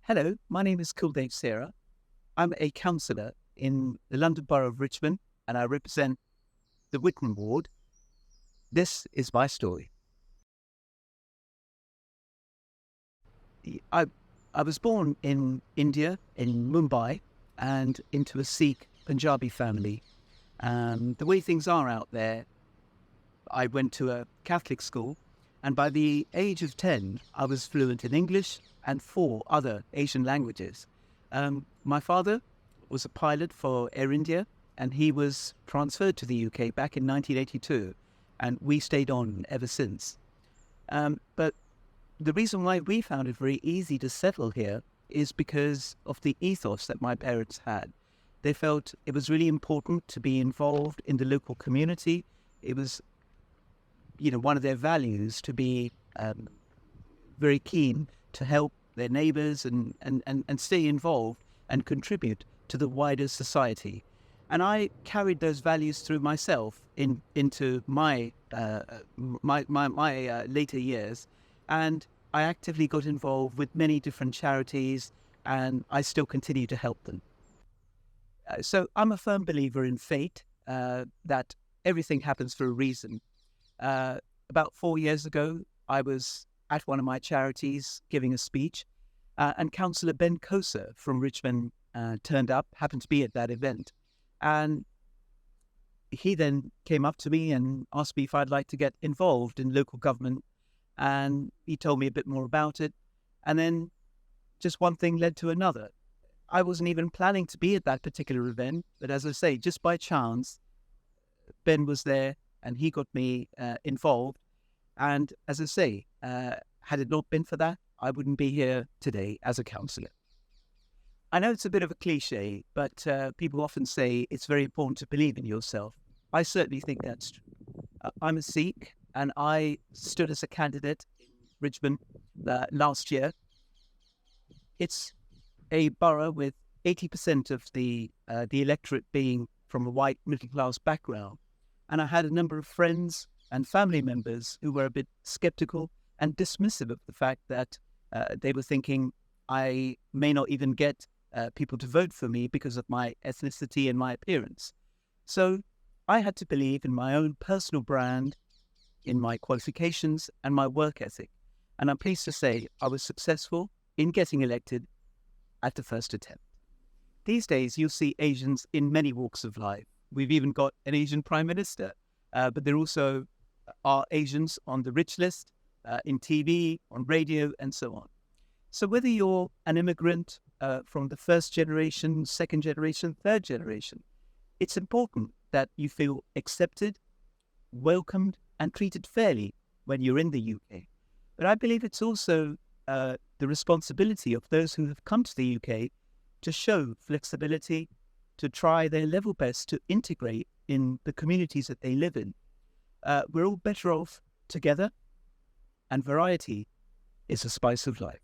Hello, my name is Kuldev Sehra. I'm a councillor in the London Borough of Richmond and I represent the Whitman ward. This is my story. I, I was born in India, in Mumbai, and into a Sikh Punjabi family. The way things are out there, I went to a Catholic school, and by the age of 10, I was fluent in English and 4 other Asian languages. My father was a pilot for Air India, and he was transferred to the UK back in 1982, and we stayed on ever since. But the reason why we found it very easy to settle here is because of the ethos that my parents had. They felt it was really important to be involved in the local community. It was, one of their values to be very keen to help their neighbours and stay involved and contribute to the wider society. And I carried those values through myself into my later years, and I actively got involved with many different charities, and I still continue to help them. So I'm a firm believer in fate, that everything happens for a reason. About 4 years ago, I was at one of my charities giving a speech, and Councillor Ben Kosa from Richmond turned up, happened to be at that event. And he then came up to me and asked me if I'd like to get involved in local government. And he told me a bit more about it. And then just one thing led to another. I wasn't even planning to be at that particular event, but as I say, just by chance, Ben was there and he got me involved. And as I say, had it not been for that, I wouldn't be here today as a councillor. I know it's a bit of a cliche, but people often say it's very important to believe in yourself. I certainly think that's true. I'm a Sikh, and I stood as a candidate in Richmond last year. It's a borough with 80% of the electorate being from a white middle-class background. And I had a number of friends and family members who were a bit sceptical and dismissive of the fact that they were thinking I may not even get people to vote for me because of my ethnicity and my appearance. So I had to believe in my own personal brand, in my qualifications and my work ethic. And I'm pleased to say I was successful in getting elected at the first attempt. These days, you'll see Asians in many walks of life. We've even got an Asian Prime Minister, but there also are Asians on the rich list, in TV, on radio, and so on. So whether you're an immigrant from the first generation, second generation, third generation, it's important that you feel accepted, welcomed, and treated fairly when you're in the UK. But I believe it's also the responsibility of those who have come to the UK to show flexibility, to try their level best to integrate in the communities that they live in. We're all better off together, and variety is the spice of life.